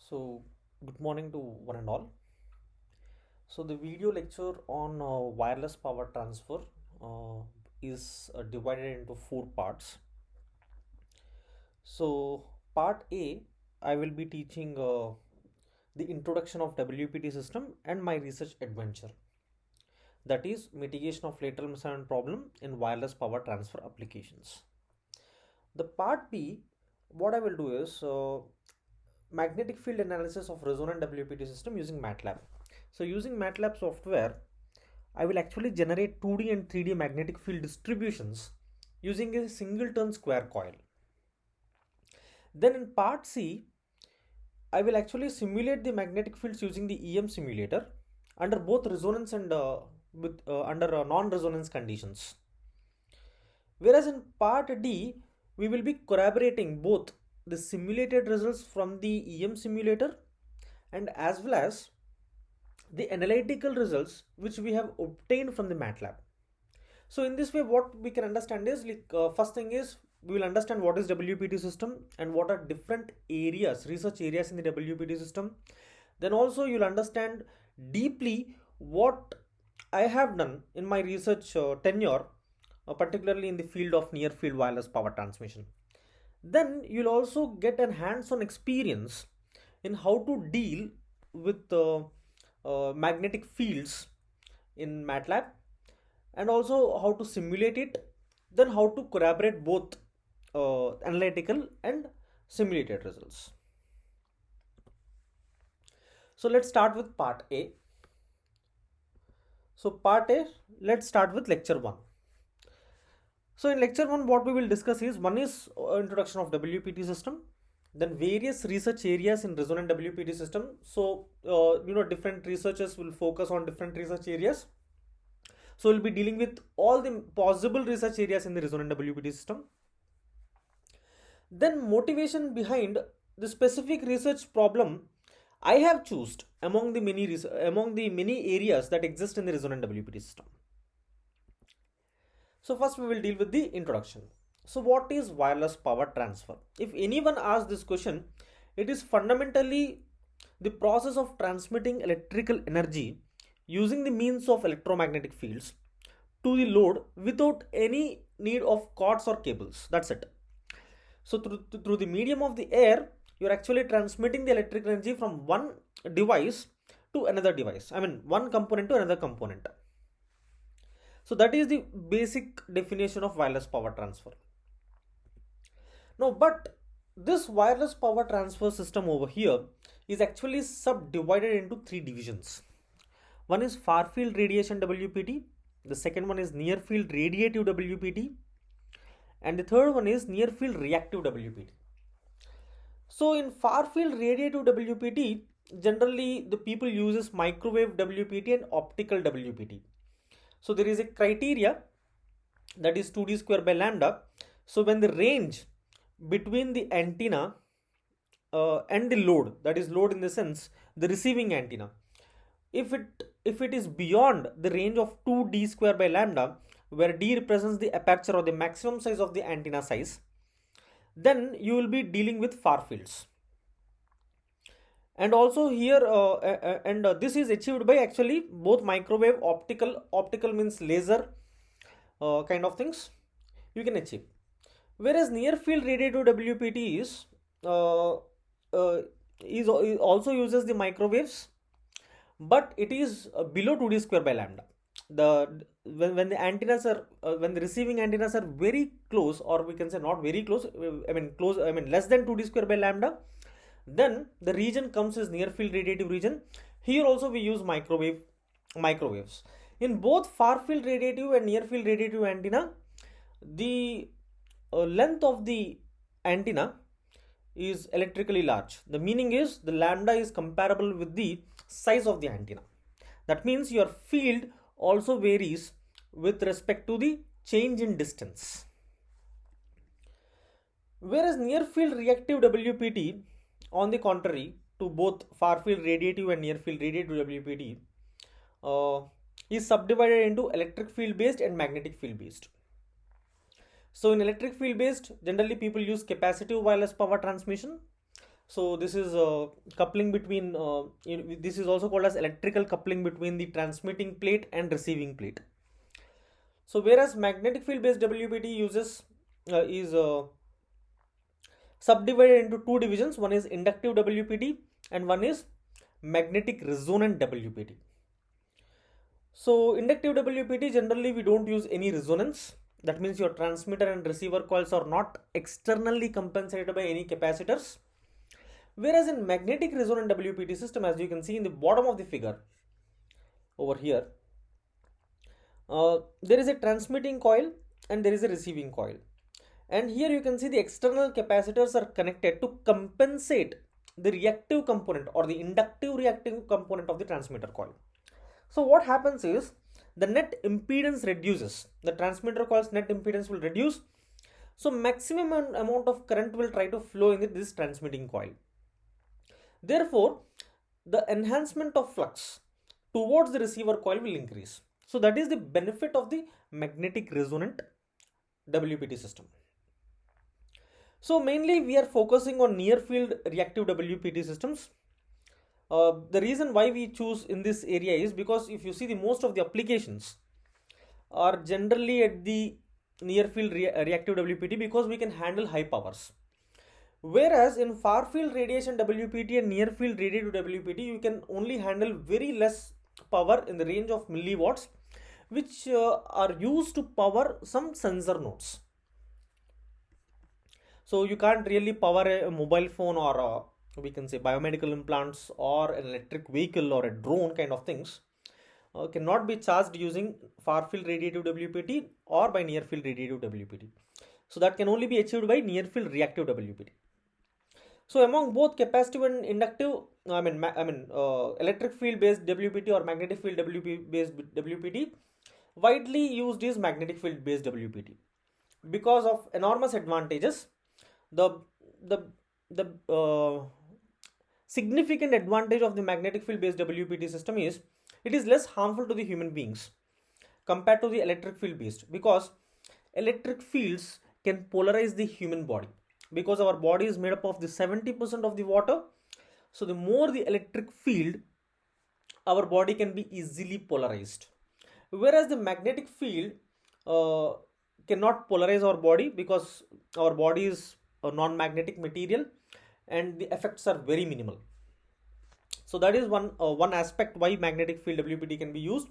So, good morning to one and all. So, the video lecture on wireless power transfer is divided into four parts. So, part A, I will be teaching the introduction of WPT system and my research adventure. That is mitigation of lateral misalignment problem in wireless power transfer applications. The part B, what I will do is magnetic field analysis of resonant WPT system using MATLAB. So using MATLAB software, I will actually generate 2D and 3D magnetic field distributions using a singleton square coil. Then in part C, I will actually simulate the magnetic fields using the EM simulator under both resonance and under non-resonance conditions. Whereas in part D, we will be corroborating both the simulated results from the EM simulator and as well as the analytical results which we have obtained from the MATLAB. So in this way, what we can understand is first thing is we will understand what is WPT system and what are different areas, research areas in the WPT system. Then also you'll understand deeply what I have done in my research tenure, particularly in the field of near field wireless power transmission. Then you'll also get a hands-on experience in how to deal with magnetic fields in MATLAB and also how to simulate it, then how to corroborate both analytical and simulated results. So let's start with part A. So part A, let's start with lecture 1. So in lecture 1, what we will discuss is one is introduction of WPT system, then various research areas in resonant WPT system. So different researchers will focus on different research areas. So we'll be dealing with all the possible research areas in the resonant WPT system. Then motivation behind the specific research problem I have chosen among the many areas that exist in the resonant WPT system. So first we will deal with the introduction. So what is wireless power transfer? If anyone asks this question, it is fundamentally the process of transmitting electrical energy using the means of electromagnetic fields to the load without any need of cords or cables. That's it. So through the medium of the air, you're actually transmitting the electrical energy from one device to another device. I mean, one component to another component. So that is the basic definition of wireless power transfer. Now, but this wireless power transfer system over here is actually subdivided into three divisions. One is far field radiation WPT, the second one is near field radiative WPT, and the third one is near field reactive WPT. So in far field radiative WPT, generally the people uses microwave WPT and optical WPT. So there is a criteria that is 2D square by lambda. So when the range between the antenna and the load, that is load in the sense the receiving antenna, if it is beyond the range of 2D square by lambda, where D represents the aperture or the maximum size of the antenna size, then you will be dealing with far fields. And also here this is achieved by actually both microwave, optical means laser kind of things you can achieve. Whereas near field radiative WPT is also uses the microwaves, but it is below 2D square by lambda. When the antennas are when the receiving antennas are very close, or we can say not very close, less than 2D square by lambda, then the region comes as near field radiative region. Here also we use microwaves. In both far field radiative and near field radiative antenna, the length of the antenna is electrically large. The meaning is the lambda is comparable with the size of the antenna. That means your field also varies with respect to the change in distance. Whereas near field reactive WPT, on the contrary to both far field radiative and near field radiative WPT, is subdivided into electric field based and magnetic field based. So in electric field based, generally people use capacitive wireless power transmission, So this is coupling between, this is also called as electrical coupling between the transmitting plate and receiving plate. So whereas magnetic field based WPT uses is subdivided into two divisions. One is inductive WPT and one is magnetic resonant WPT. So inductive WPT, generally we don't use any resonance. That means your transmitter and receiver coils are not externally compensated by any capacitors. Whereas in magnetic resonant WPT system, as you can see in the bottom of the figure over here, there is a transmitting coil and there is a receiving coil. And here you can see the external capacitors are connected to compensate the reactive component or the inductive reactive component of the transmitter coil. So what happens is the net impedance reduces. The transmitter coil's net impedance will reduce. So maximum amount of current will try to flow in this transmitting coil. Therefore, the enhancement of flux towards the receiver coil will increase. So that is the benefit of the magnetic resonant WPT system. So mainly we are focusing on near field reactive WPT systems. The reason why we choose in this area is because if you see the most of the applications are generally at the near field reactive WPT because we can handle high powers. Whereas in far field radiation WPT and near field radiative WPT, you can only handle very less power in the range of milliwatts, which are used to power some sensor nodes. So you can't really power a mobile phone or we can say biomedical implants or an electric vehicle or a drone kind of things. Cannot be charged using far field radiative WPT or by near field radiative WPT. So that can only be achieved by near field reactive WPT. So among both capacitive and inductive, electric field based WPT or magnetic field based WPT, widely used is magnetic field based WPT because of enormous advantages. The significant advantage of the magnetic field based WPT system is it is less harmful to the human beings compared to the electric field based, because electric fields can polarize the human body, because our body is made up of the 70% of the water. So the more the electric field, our body can be easily polarized, whereas the magnetic field cannot polarize our body because our body is a non-magnetic material and the effects are very minimal. So that is one aspect why magnetic field WPT can be used.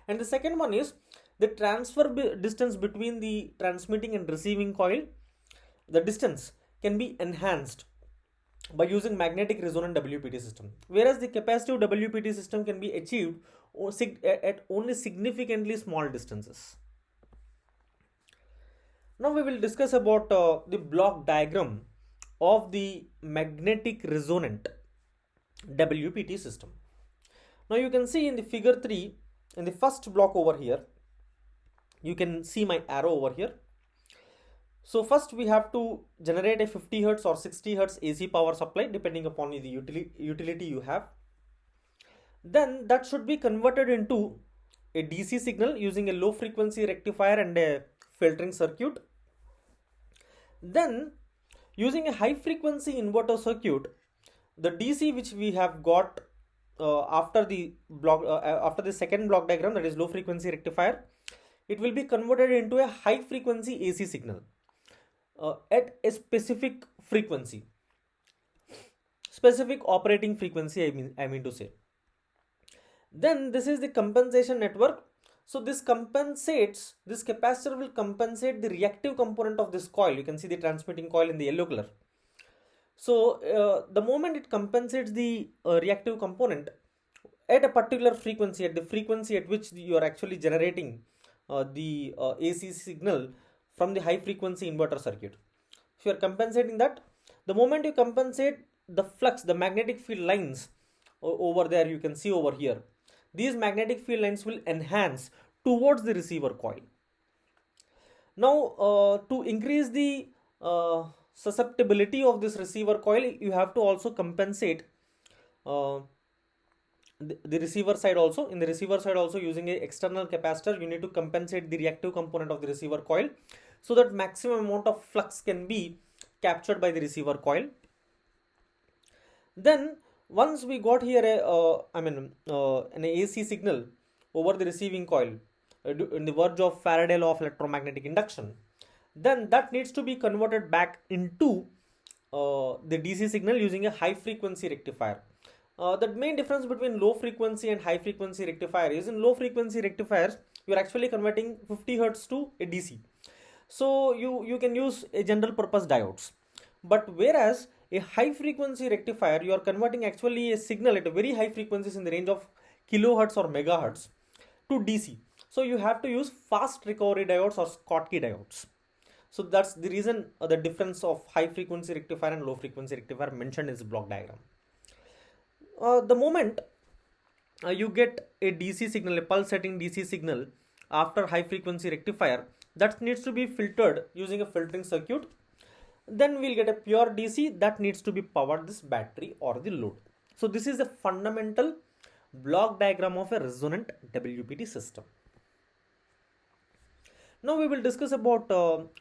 And the second one is the transfer distance between the transmitting and receiving coil. The distance can be enhanced by using magnetic resonant WPT system, whereas the capacitive WPT system can be achieved at only significantly small distances. Now we will discuss about the block diagram of the magnetic resonant WPT system. Now you can see in the figure 3, in the first block over here, you can see my arrow over here. So first we have to generate a 50 Hz or 60 Hz AC power supply depending upon the utility you have. Then that should be converted into a DC signal using a low frequency rectifier and a filtering circuit. Then using a high frequency inverter circuit, the DC which we have got after the second block diagram, that is low frequency rectifier, it will be converted into a high frequency AC signal at a specific frequency, specific operating frequency, I mean to say. Then this is the compensation network. So this capacitor will compensate the reactive component of this coil. You can see the transmitting coil in the yellow color. So the moment it compensates the reactive component at a particular frequency, at the frequency at which you are actually generating the AC signal from the high frequency inverter circuit. If you are compensating that, the moment you compensate the flux, the magnetic field lines over there, you can see over here, these magnetic field lines will enhance towards the receiver coil. Now to increase the susceptibility of this receiver coil, you have to also compensate the receiver side also. In the receiver side also, using a external capacitor, you need to compensate the reactive component of the receiver coil so that maximum amount of flux can be captured by the receiver coil. Then once we got here an AC signal over the receiving coil in the verge of Faraday law of electromagnetic induction, then that needs to be converted back into the DC signal using a high frequency rectifier. The main difference between low frequency and high frequency rectifier is in low frequency rectifiers you are actually converting 50 hertz to a DC. So you can use a general purpose diodes. But whereas a high frequency rectifier, you are converting actually a signal at a very high frequencies in the range of kilohertz or megahertz to DC. So you have to use fast recovery diodes or Schottky diodes. So that's the reason the difference of high frequency rectifier and low frequency rectifier mentioned in this block diagram. The moment you get a DC signal, a pulsating DC signal after high frequency rectifier, that needs to be filtered using a filtering circuit. Then we'll get a pure DC that needs to be powered this battery or the load. So this is the fundamental block diagram of a resonant WPT system. Now we will discuss about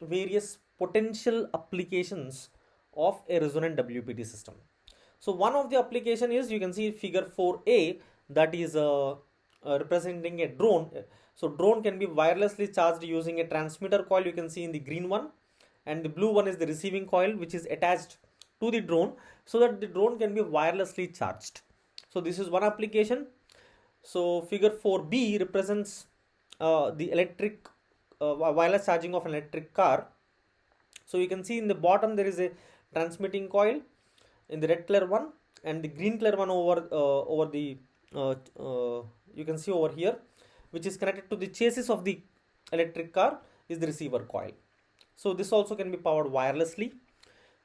various potential applications of a resonant WPT system. So one of the application is, you can see figure 4a, that is representing a drone. So drone can be wirelessly charged using a transmitter coil, you can see in the green one, and the blue one is the receiving coil which is attached to the drone so that the drone can be wirelessly charged. So this is one application. So figure 4b represents the electric wireless charging of an electric car. So you can see in the bottom there is a transmitting coil in the red color one, and the green color one over the you can see over here, which is connected to the chassis of the electric car, is the receiver coil. So this also can be powered wirelessly.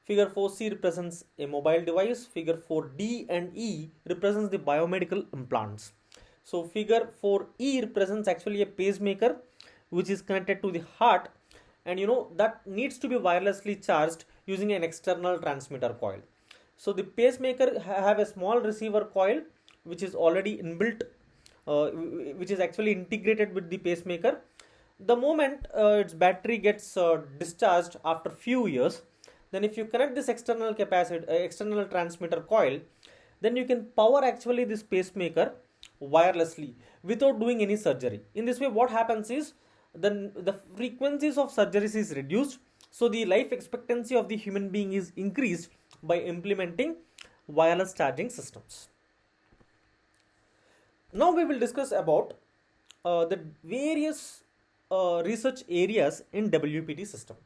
Figure 4c represents a mobile device. Figure 4d and e represents the biomedical implants. So figure 4e represents actually a pacemaker which is connected to the heart, and that needs to be wirelessly charged using an external transmitter coil. So the pacemaker have a small receiver coil which is already inbuilt, which is actually integrated with the pacemaker. The moment its battery gets discharged after few years, then if you connect this external external transmitter coil, then you can power actually this pacemaker wirelessly without doing any surgery. In this way, what happens is the frequencies of surgeries is reduced, so the life expectancy of the human being is increased by implementing wireless charging systems. Now we will discuss about the various research areas in WPT system.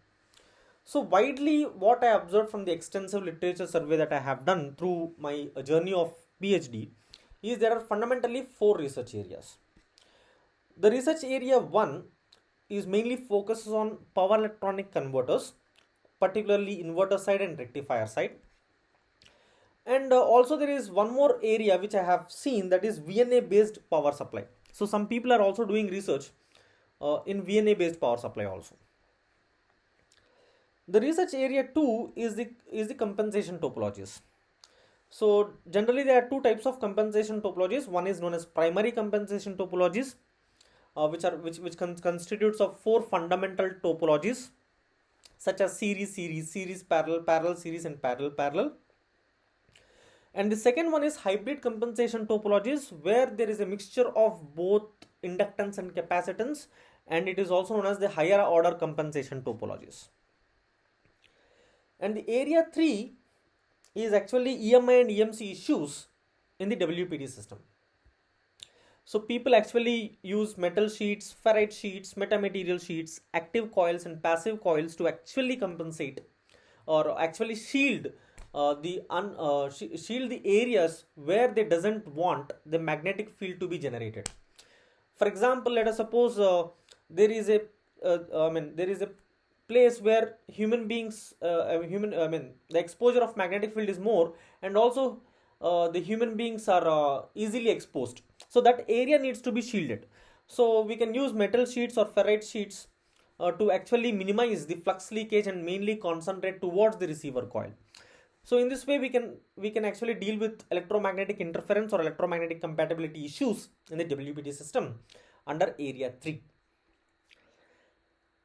So widely, what I observed from the extensive literature survey that I have done through my journey of PhD is there are fundamentally 4 research areas. The research area 1 is mainly focuses on power electronic converters, particularly inverter side and rectifier side. And also there is one more area which I have seen, that is VNA based power supply. So some people are also doing research in VNA based power supply also. The research area 2 is the compensation topologies. So generally there are 2 types of compensation topologies. One is known as primary compensation topologies, which constitutes of 4 fundamental topologies such as series, parallel series, and parallel. And the second one is hybrid compensation topologies, where there is a mixture of both inductance and capacitance, and it is also known as the higher order compensation topologies. And the area 3 is actually EMI and EMC issues in the WPT system. So people actually use metal sheets, ferrite sheets, metamaterial sheets, active coils and passive coils to actually compensate or actually shield the areas where they doesn't want the magnetic field to be generated. For example, let us suppose there is a place where human beings the exposure of magnetic field is more, and also the human beings are easily exposed, so that area needs to be shielded. So we can use metal sheets or ferrite sheets to actually minimize the flux leakage and mainly concentrate towards the receiver coil. So in this way we can actually deal with electromagnetic interference or electromagnetic compatibility issues in the WPT system under area 3.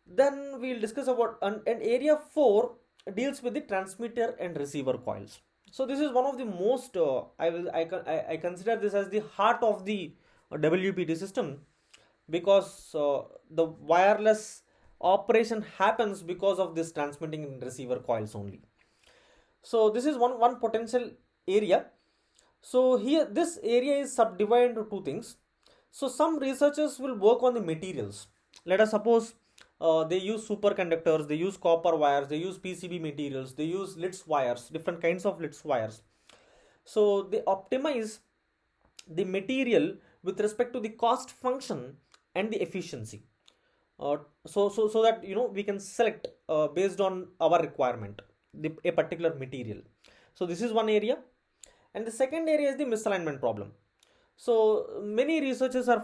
Then we will discuss about, and area 4 deals with the transmitter and receiver coils. So this is one of the most I consider this as the heart of the WPT system, because the wireless operation happens because of this transmitting and receiver coils only. So this is one potential area. So here this area is subdivided into two things. So some researchers will work on the materials. Let us suppose they use superconductors, they use copper wires, they use PCB materials, they use LITS wires, different kinds of LITS wires. So they optimize the material with respect to the cost function and the efficiency. So that we can select based on our requirement a particular material. So this is one area, and the second area is the misalignment problem. So many researchers are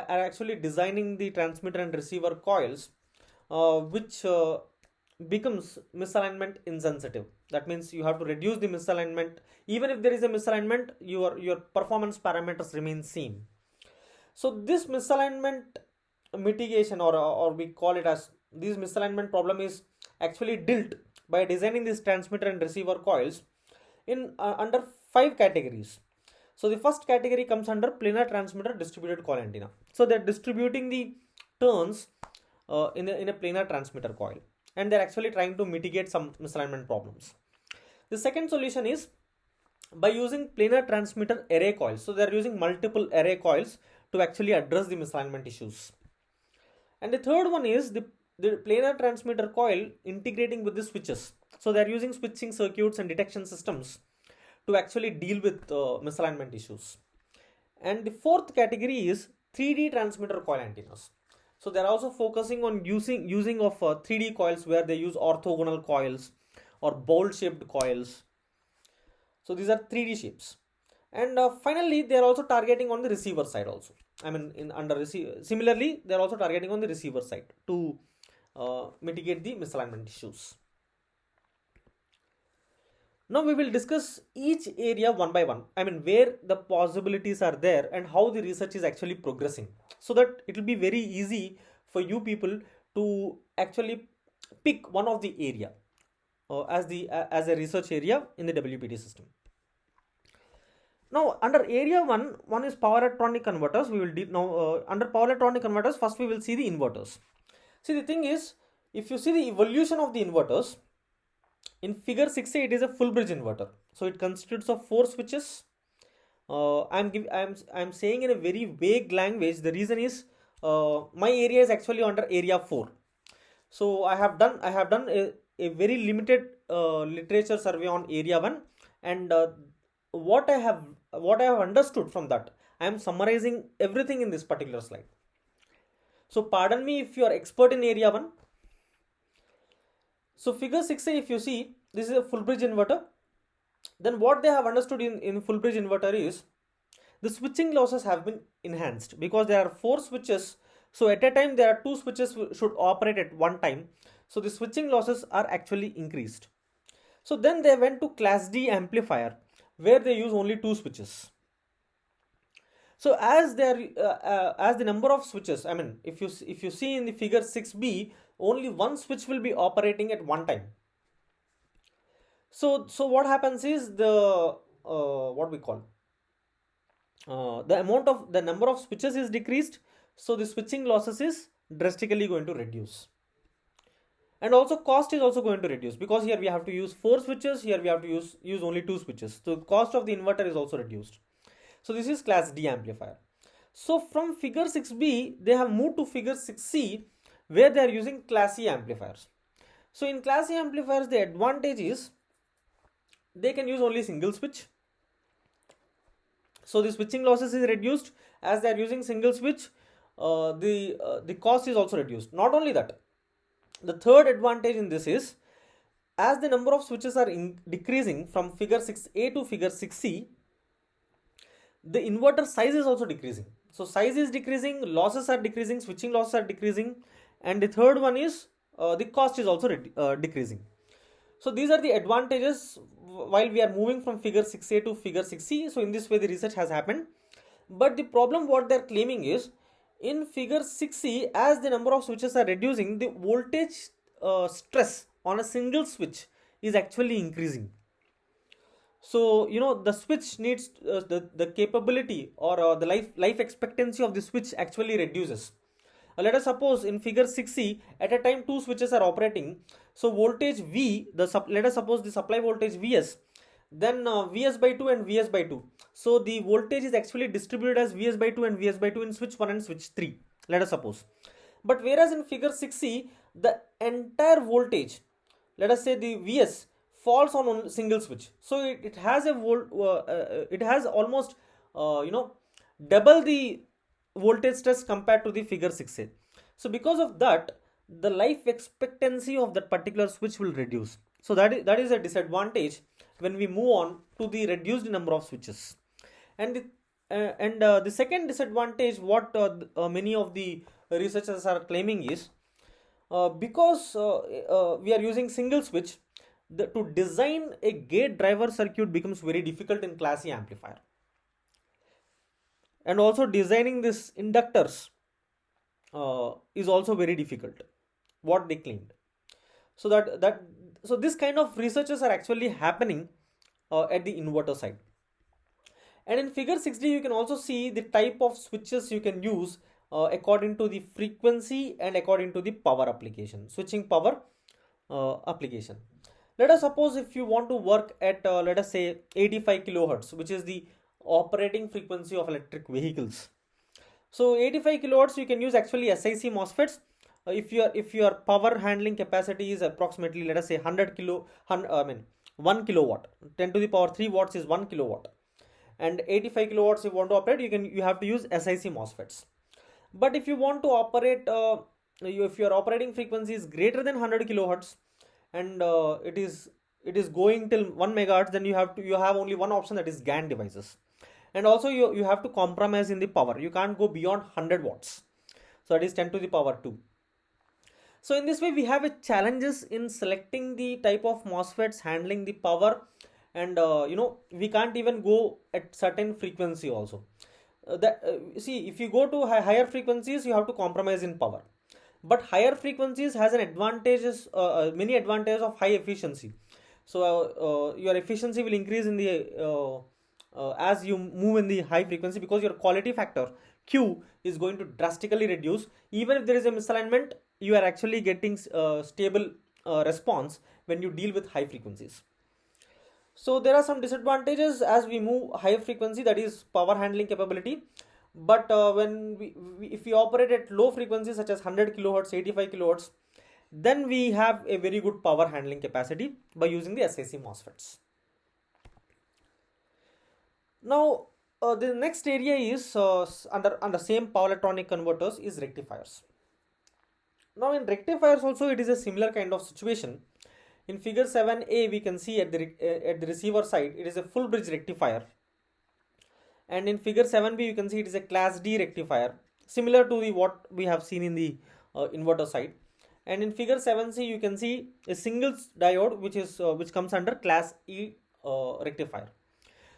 actually designing the transmitter and receiver coils which becomes misalignment insensitive. That means you have to reduce the misalignment. Even if there is a misalignment, your performance parameters remain same. So this misalignment mitigation, or we call it as this misalignment problem, is actually dealt by designing this transmitter and receiver coils in under 5 categories. So the first category comes under planar transmitter distributed coil antenna. So they're distributing the turns in a planar transmitter coil, and they're actually trying to mitigate some misalignment problems. The second solution is by using planar transmitter array coils. So they're using multiple array coils to actually address the misalignment issues. And the third one is the planar transmitter coil integrating with the switches. So they're using switching circuits and detection systems to actually deal with misalignment issues. And the fourth category is 3D transmitter coil antennas. So they're also focusing on using of 3D coils, where they use orthogonal coils or bowl shaped coils. So these are 3D shapes. And finally, they are also targeting on the receiver side also. Similarly, they are also targeting on the receiver side to mitigate the misalignment issues. Now we will discuss each area one by one. Where the possibilities are there and how the research is actually progressing, so that it will be very easy for you people to actually pick one of the area as a research area in the WPT system. Now under area one is power electronic converters. We will under power electronic converters, first we will see the inverters. See, the thing is, if you see the evolution of the inverters, in figure 6a it is a full bridge inverter. So it constitutes of 4 switches. I'm saying in a very vague language. The reason is my area is actually under area 4. So I have done a very limited literature survey on area 1, and what I have understood from that, I am summarizing everything in this particular slide. So pardon me if you are expert in area 1. So figure 6a, if you see, this is a full bridge inverter. Then what they have understood in full bridge inverter is the switching losses have been enhanced, because there are 4 switches. So at a time there are 2 switches should operate at one time. So the switching losses are actually increased. So then they went to class D amplifier, where they use only 2 switches. So as the number of switches, if you see in the figure 6b, only one switch will be operating at one time. So what happens is the number of switches is decreased. So the switching losses is drastically going to reduce, and also cost is also going to reduce, because here we have to use 4 switches, here we have to use only 2 switches. So the cost of the inverter is also reduced. So this is class D amplifier. So from figure 6b they have moved to figure 6c, where they are using class E amplifiers. So in class E amplifiers, the advantage is they can use only single switch. So the switching losses is reduced. As they are using single switch, the cost is also reduced. Not only that, the third advantage in this is, as the number of switches are decreasing from figure 6a to figure 6c, the inverter size is also decreasing. So size is decreasing, losses are decreasing, switching losses are decreasing, and the third one is the cost is also decreasing. So these are the advantages while we are moving from figure 6a to figure 6c. So in this way the research has happened. But the problem what they are claiming is, in figure 6c, as the number of switches are reducing, the voltage stress on a single switch is actually increasing. So the switch needs the capability, or the life expectancy of the switch actually reduces. Let us suppose in figure 6c, at a time two switches are operating. So voltage V, let us suppose the supply voltage Vs, then Vs by 2 and Vs by 2. So the voltage is actually distributed as Vs by 2 and Vs by 2 in switch 1 and switch 3, let us suppose. But whereas in figure 6c, the entire voltage, let us say the Vs, falls on a single switch. So it has it has almost double the voltage stress compared to the figure 6a. So because of that, the life expectancy of that particular switch will reduce. So that is a disadvantage when we move on to the reduced number of switches. And the second disadvantage, what many of the researchers are claiming is, because we are using single switch, to design a gate driver circuit becomes very difficult in class C amplifier. And also designing this inductors is also very difficult, what they claimed. So this kind of researches are actually happening at the inverter side. And in figure 6d, you can also see the type of switches you can use according to the frequency and according to the power application, switching power application. Let us suppose if you want to work at let us say 85 kilohertz, which is the operating frequency of electric vehicles. So 85 kilohertz, you can use actually SiC MOSFETs. If your power handling capacity is approximately, let us say 1 kilowatt, 10 to the power 3 watts is 1 kilowatt, and 85 kilowatts you want to operate, you have to use SiC MOSFETs. But if you want to operate, if your operating frequency is greater than 100 kilohertz, and it is going till 1 megahertz, then you have only one option, that is GaN devices. And also you have to compromise in the power. You can't go beyond 100 watts. So that is 10 to the power 2. So in this way, we have a challenges in selecting the type of MOSFETs, handling the power, and we can't even go at certain frequency also. See, if you go to higher frequencies, you have to compromise in power. But higher frequencies has many advantages of high efficiency. So your efficiency will increase in the as you move in the high frequency, because your quality factor Q is going to drastically reduce. Even if there is a misalignment, you are actually getting stable response when you deal with high frequencies. So there are some disadvantages as we move higher frequency, that is power handling capability. But when if we operate at low frequencies such as 100 kilohertz, 85 kilohertz, then we have a very good power handling capacity by using the SiC MOSFETs. Now the next area is under same power electronic converters is rectifiers. Now in rectifiers also it is a similar kind of situation. In figure 7a, we can see at the receiver side, it is a full bridge rectifier. And in figure 7b, you can see it is a class D rectifier, similar to what we have seen in the inverter side. And in figure 7c, you can see a single diode which comes under class E rectifier.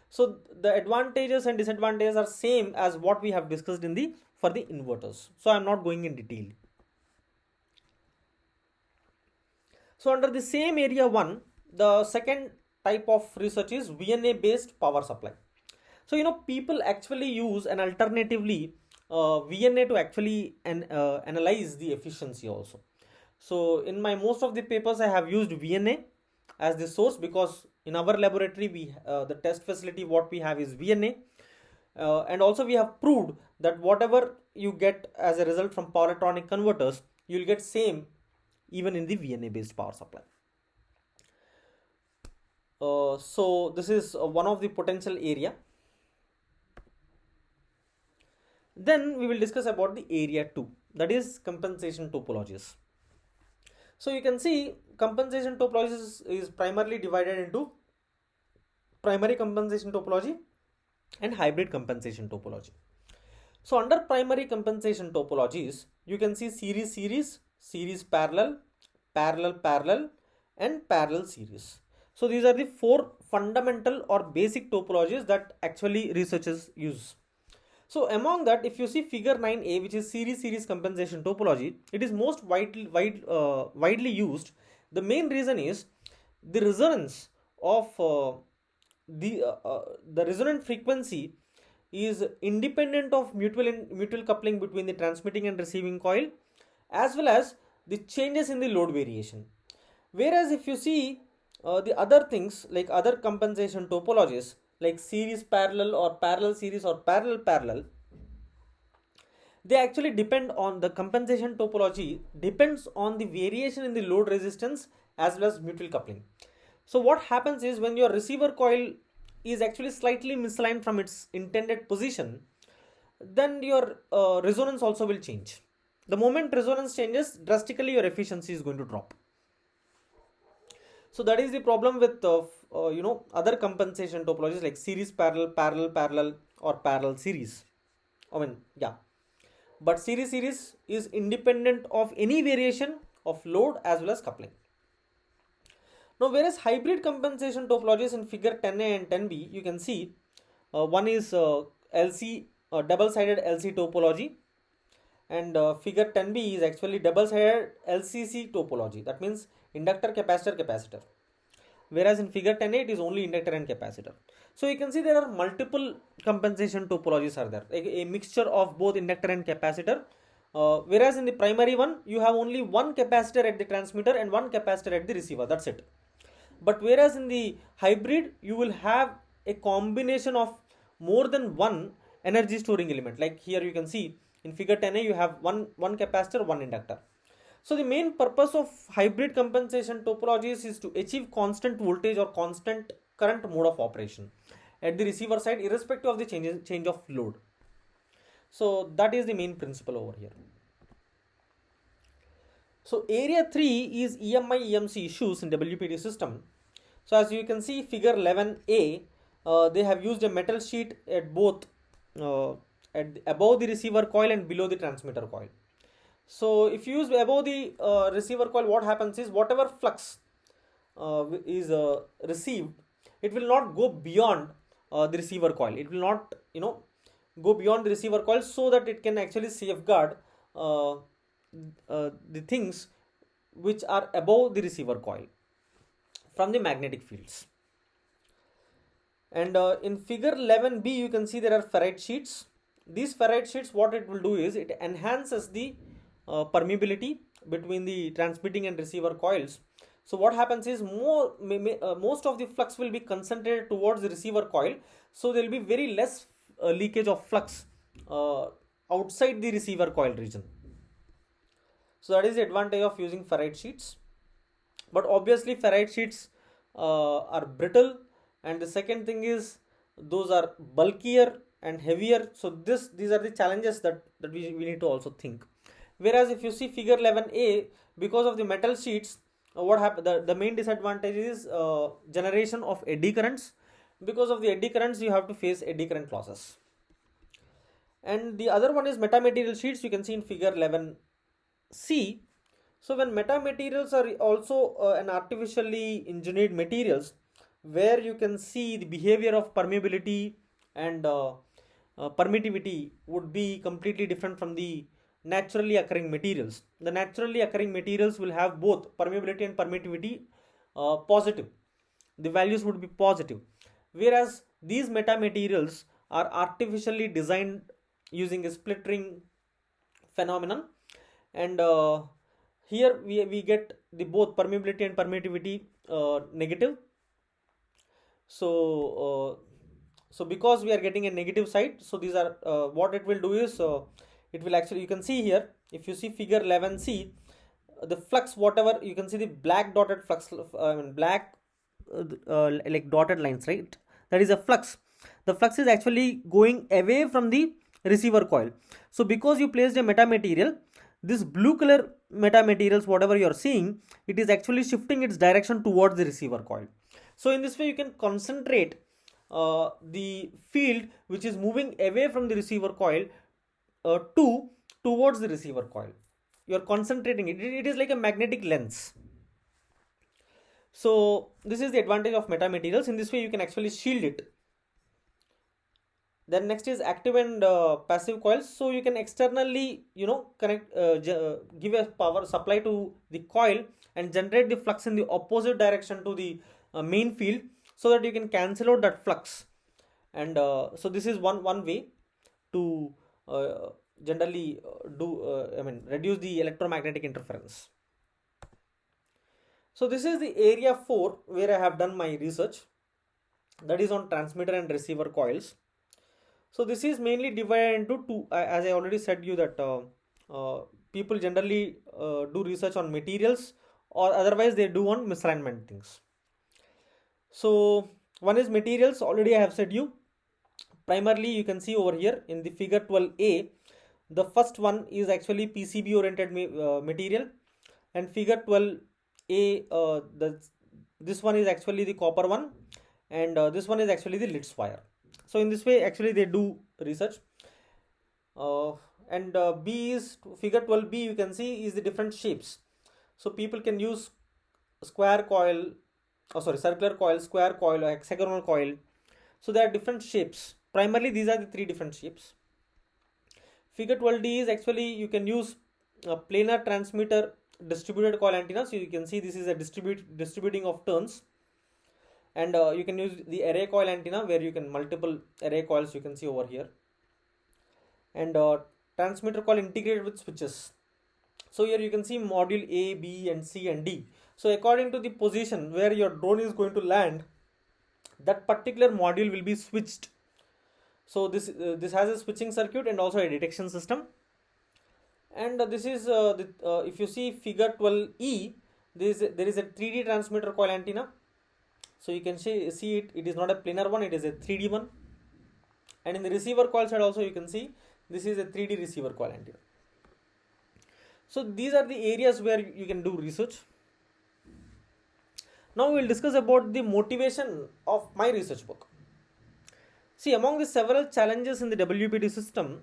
So the advantages and disadvantages are same as what we have discussed for the inverters. So I am not going in detail. So under the same area 1, the second type of research is VNA based power supply. So people actually use an alternatively VNA to actually analyze the efficiency also. So in my most of the papers, I have used VNA as the source, because in our laboratory the test facility what we have is VNA, and also we have proved that whatever you get as a result from power electronic converters, you will get same even in the VNA based power supply. So this is one of the potential area. Then we will discuss about the area 2, that is compensation topologies. So you can see compensation topologies is primarily divided into primary compensation topology and hybrid compensation topology. So under primary compensation topologies, you can see series, series parallel, parallel, and parallel series. So these are the 4 fundamental or basic topologies that actually researchers use. So among that, if you see figure 9a, which is series compensation topology, it is most widely used. The main reason is the resonance of the resonant frequency is independent of mutual coupling between the transmitting and receiving coil, as well as the changes in the load variation. Whereas if you see the other things like other compensation topologies like series parallel or parallel series or parallel parallel, they actually depend on the compensation topology depends on the variation in the load resistance as well as mutual coupling. So what happens is when your receiver coil is actually slightly misaligned from its intended position, then your resonance also will change. The moment resonance changes, drastically your efficiency is going to drop. So that is the problem with other compensation topologies like series parallel, parallel parallel, or parallel series. But series is independent of any variation of load as well as coupling. Now, whereas hybrid compensation topologies in figure 10a and 10b, you can see one is LC double-sided LC topology, and figure 10b is actually double-sided LCC topology. That means inductor, capacitor, capacitor. Whereas in figure 10a it is only inductor and capacitor. So you can see there are multiple compensation topologies are there, like a mixture of both inductor and capacitor. Whereas in the primary one you have only one capacitor at the transmitter and one capacitor at the receiver. That's it. But whereas in the hybrid you will have a combination of more than one energy storing element. Like here you can see in figure 10a you have one capacitor, one inductor. So the main purpose of hybrid compensation topologies is to achieve constant voltage or constant current mode of operation at the receiver side irrespective of the change of load. So that is the main principle over here. So area 3 is EMI EMC issues in WPT system. So as you can see figure 11a, they have used a metal sheet at both above the receiver coil and below the transmitter coil. So if you use above the receiver coil, what happens is whatever flux is received, it will not go beyond the receiver coil. It will not go beyond the receiver coil, so that it can actually safeguard the things which are above the receiver coil from the magnetic fields. And in figure 11b you can see there are ferrite sheets. These ferrite sheets, what it will do is it enhances the permeability between the transmitting and receiver coils. So what happens is most of the flux will be concentrated towards the receiver coil, so there will be very less leakage of flux outside the receiver coil region. So that is the advantage of using ferrite sheets. But obviously ferrite sheets are brittle, and the second thing is those are bulkier and heavier. So these are the challenges that we need to also think. Whereas if you see figure 11a, because of the metal sheets, what happened? The main disadvantage is generation of eddy currents. Because of the eddy currents, you have to face eddy current losses. And the other one is metamaterial sheets. You can see in figure 11c. So when metamaterials are also an artificially engineered materials, where you can see the behavior of permeability and permittivity would be completely different from the naturally occurring materials. The naturally occurring materials will have both permeability and permittivity positive. The values would be positive. Whereas these metamaterials are artificially designed using a split ring phenomenon, and here we get the both permeability and permittivity negative. So because we are getting a negative side, so these are what it will do is it will actually, you can see here, if you see figure 11c, the flux, whatever you can see the black dotted flux, black like dotted lines, right? That is a flux. The flux is actually going away from the receiver coil. So because you placed a metamaterial, this blue color metamaterials, whatever you are seeing, it is actually shifting its direction towards the receiver coil. So in this way you can concentrate the field which is moving away from the receiver coil towards the receiver coil. You are concentrating it. It is like a magnetic lens. So this is the advantage of metamaterials. In this way you can actually shield it. Then next is active and passive coils. So you can externally connect give a power supply to the coil and generate the flux in the opposite direction to the main field. so that you can cancel out that flux. And so this is one way to generally reduce the electromagnetic interference. So this is the area 4 where I have done my research, that is on transmitter and receiver coils. So this is mainly divided into two, as I already said you that people generally do research on materials, or otherwise they do on misalignment things. So one is materials, already I have said you. Primarily you can see over here in the figure 12a, the first one is actually PCB oriented material, and figure 12a, this one is actually the copper one, and this one is actually the Litz wire. So in this way actually they do research. And B is figure 12b, you can see is the different shapes. So people can use square coil, circular coil, square coil, or hexagonal coil. So there are different shapes. Primarily these are the three different shapes. Figure 12d is actually you can use a planar transmitter distributed coil antenna. So you can see this is a distributing of turns. And you can use the array coil antenna where you can multiple array coils, you can see over here. And transmitter coil integrated with switches. So here you can see module A, B and C and D. So according to the position where your drone is going to land, that particular module will be switched. So this has a switching circuit and also a detection system. And this is if you see figure 12e, there is a 3D transmitter coil antenna. So you can see it is not a planar one, it is a 3D one. And in the receiver coil side also you can see this is a 3D receiver coil antenna. So these are the areas where you can do research. Now we will discuss about the motivation of my research book. See, among the several challenges in the WPT system,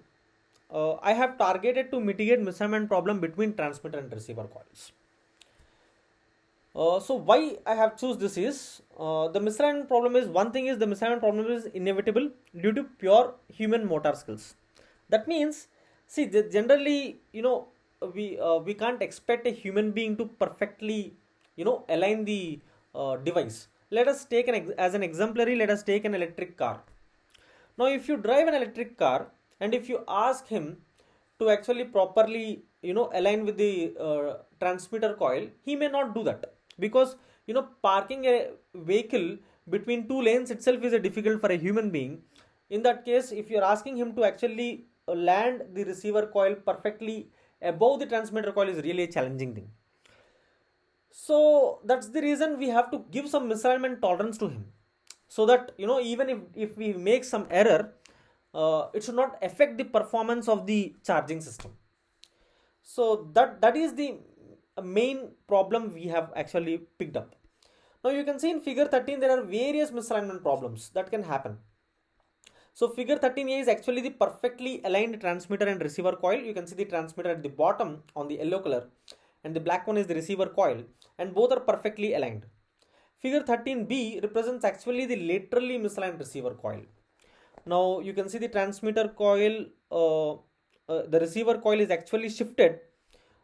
I have targeted to mitigate misalignment problem between transmitter and receiver coils. So why I have choose this is, the misalignment problem is, one thing is the misalignment problem is inevitable due to pure human motor skills. That means, see, generally, we can't expect a human being to perfectly, align the device. Let us take as an exemplary, let us take an electric car. Now, if you drive an electric car and if you ask him to actually properly, align with the transmitter coil, he may not do that, because, parking a vehicle between two lanes itself is difficult for a human being. In that case, if you're asking him to actually land the receiver coil perfectly above the transmitter coil is really a challenging thing. So that's the reason we have to give some misalignment tolerance to him, so that even if we make some error, it should not affect the performance of the charging system. So that is the main problem we have actually picked up. Now you can see in figure 13 there are various misalignment problems that can happen. So figure 13a is actually the perfectly aligned transmitter and receiver coil. You can see the transmitter at the bottom on the yellow color, and the black one is the receiver coil, and both are perfectly aligned. Figure 13b represents actually the laterally misaligned receiver coil. Now you can see the transmitter coil, the receiver coil is actually shifted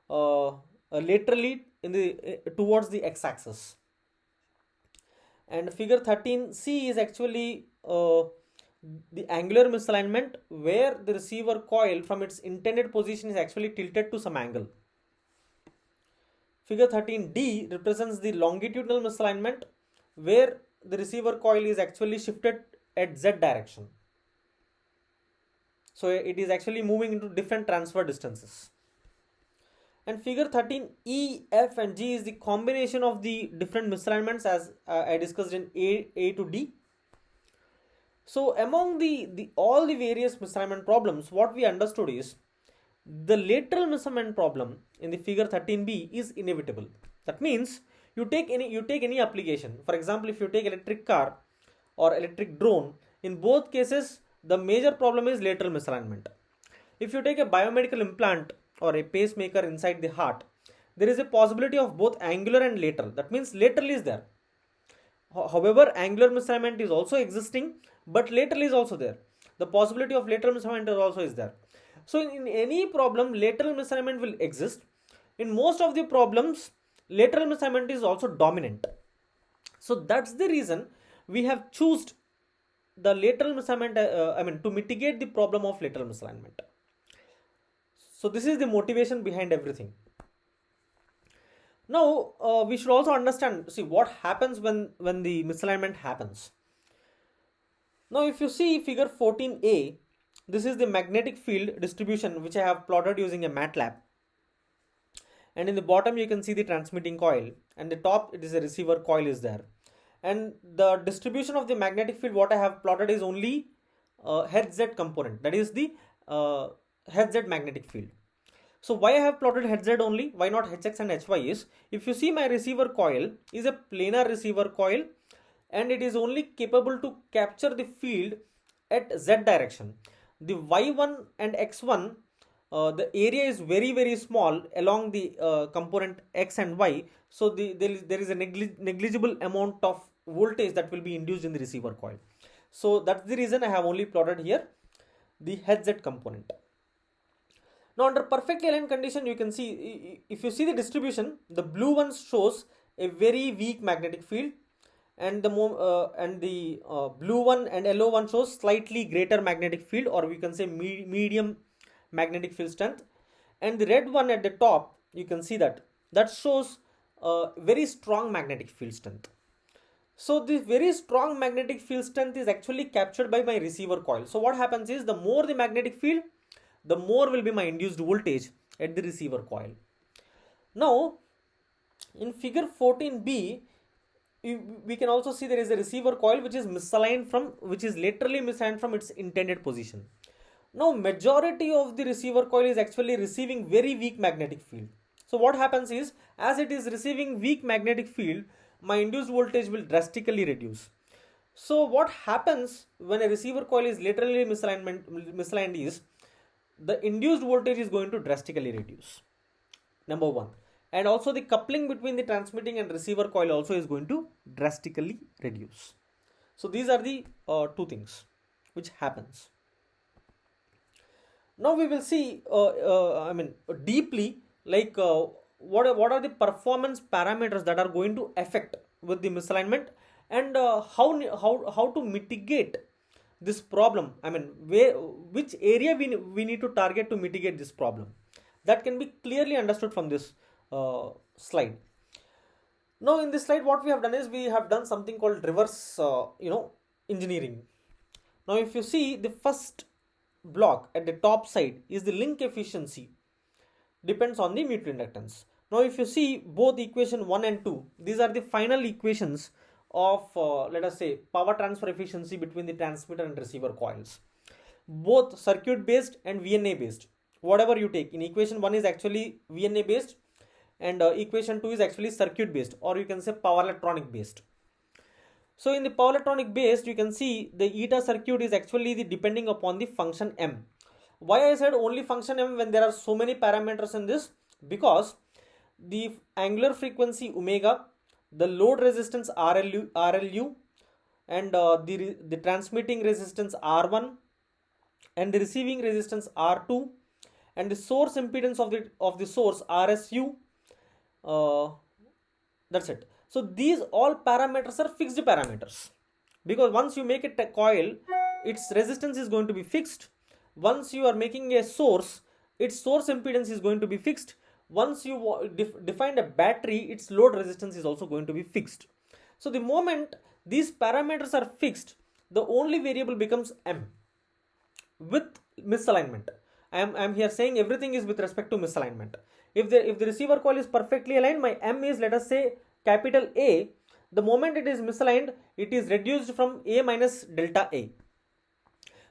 laterally towards the x-axis. And figure 13c is actually the angular misalignment, where the receiver coil from its intended position is actually tilted to some angle. Figure 13d represents the longitudinal misalignment, where the receiver coil is actually shifted at z direction. So it is actually moving into different transfer distances. And figure 13e, f and g is the combination of the different misalignments, as I discussed in A to D. So among all the various misalignment problems, what we understood is the lateral misalignment problem in the figure 13b is inevitable. That means you take any application. For example, if you take electric car or electric drone, in both cases the major problem is lateral misalignment. If you take a biomedical implant or a pacemaker inside the heart, there is a possibility of both angular and lateral. That means lateral is there. However, angular misalignment is also existing, but lateral is also there. The possibility of lateral misalignment also is there. So in any problem, lateral misalignment will exist. In most of the problems, lateral misalignment is also dominant. So that's the reason we have chosen the lateral misalignment, to mitigate the problem of lateral misalignment. So this is the motivation behind everything. Now we should also understand, see what happens when the misalignment happens. Now if you see figure 14a, this is the magnetic field distribution which I have plotted using a MATLAB. And in the bottom you can see the transmitting coil, and the top it is a receiver coil is there. And the distribution of the magnetic field what I have plotted is only Hz component, that is the Hz magnetic field. So why I have plotted Hz only, why not Hx and Hy is, if you see my receiver coil is a planar receiver coil, and it is only capable to capture the field at Z direction. The Y1 and X1, the area is very small along the component X and Y, so there is a negligible amount of voltage that will be induced in the receiver coil. So that's the reason I have only plotted here the Hz component. Now under perfectly aligned condition, you can see, if you see the distribution, the blue one shows a very weak magnetic field, and the blue one and yellow one shows slightly greater magnetic field, or we can say medium magnetic field strength. And the red one at the top, you can see that shows very strong magnetic field strength. So this very strong magnetic field strength is actually captured by my receiver coil. So what happens is, the more the magnetic field, the more will be my induced voltage at the receiver coil. Now in figure 14b, we can also see there is a receiver coil which is laterally misaligned from its intended position. Now majority of the receiver coil is actually receiving very weak magnetic field. So what happens is, as it is receiving weak magnetic field, my induced voltage will drastically reduce. So what happens when a receiver coil is laterally misaligned is, the induced voltage is going to drastically reduce, number one. And also the coupling between the transmitting and receiver coil also is going to drastically reduce. So these are the two things which happens. Now we will see deeply, like what are the performance parameters that are going to affect with the misalignment, and how to mitigate this problem. Which area we need to target to mitigate this problem. That can be clearly understood from this slide. Now in this slide what we have done is, we have done something called reverse engineering. Now if you see, the first block at the top side is the link efficiency depends on the mutual inductance. Now if you see both equation 1 and 2, these are the final equations of let us say power transfer efficiency between the transmitter and receiver coils, both circuit based and VNA based. Whatever you take, in equation 1 is actually VNA based, and equation 2 is actually circuit based, or you can say power electronic based. So in the power electronic based, you can see the eta circuit is actually depending upon the function M. Why I said only function M when there are so many parameters in this? Because the angular frequency omega, the load resistance RLU, and the transmitting resistance R1, and the receiving resistance R2, and the source impedance of the source RSU. That's it. So these all parameters are fixed parameters, because once you make it a coil, its resistance is going to be fixed. Once you are making a source, its source impedance is going to be fixed. Once you define a battery, its load resistance is also going to be fixed. So the moment these parameters are fixed, the only variable becomes M. With misalignment, I am here saying everything is with respect to misalignment. If the receiver coil is perfectly aligned, my M is, let us say, capital A. The moment it is misaligned, it is reduced from A minus delta A.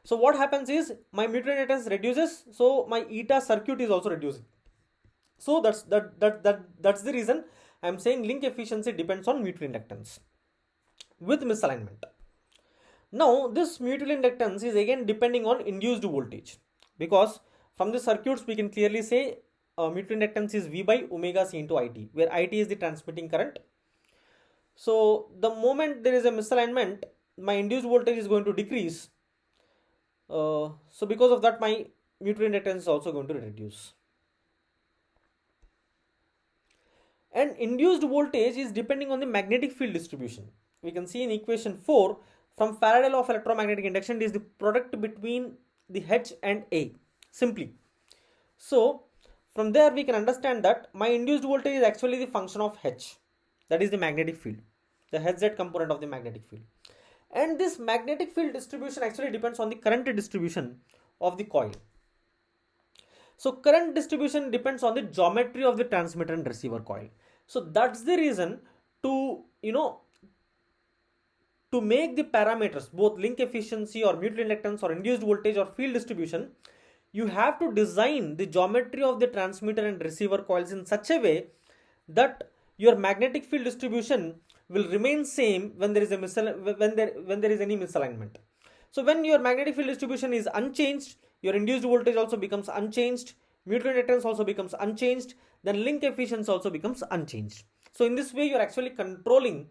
So what happens is, my mutual inductance reduces, so my eta circuit is also reducing. So that's the reason I am saying link efficiency depends on mutual inductance with misalignment. Now this mutual inductance is again depending on induced voltage, because from the circuits we can clearly say mutual inductance is V by omega C into IT, where IT is the transmitting current. So the moment there is a misalignment, my induced voltage is going to decrease. So because of that, my mutual inductance is also going to reduce. And induced voltage is depending on the magnetic field distribution. we can see in equation 4, from Faraday law of electromagnetic induction, it is the product between the H and A, simply. So from there we can understand that my induced voltage is actually the function of H, that is the magnetic field, the Hz component of the magnetic field. And this magnetic field distribution actually depends on the current distribution of the coil. So current distribution depends on the geometry of the transmitter and receiver coil. So that's the reason to, to make the parameters, both link efficiency or mutual inductance or induced voltage or field distribution, you have to design the geometry of the transmitter and receiver coils in such a way that your magnetic field distribution will remain same when there is a when there is any misalignment. So when your magnetic field distribution is unchanged, your induced voltage also becomes unchanged, mutual inductance also becomes unchanged, then link efficiency also becomes unchanged. So in this way you are actually controlling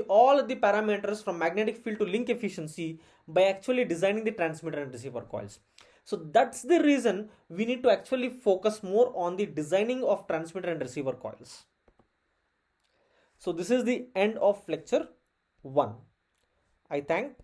all the parameters from magnetic field to link efficiency by actually designing the transmitter and receiver coils. So that's the reason we need to actually focus more on the designing of transmitter and receiver coils. So this is the end of lecture 1. I thank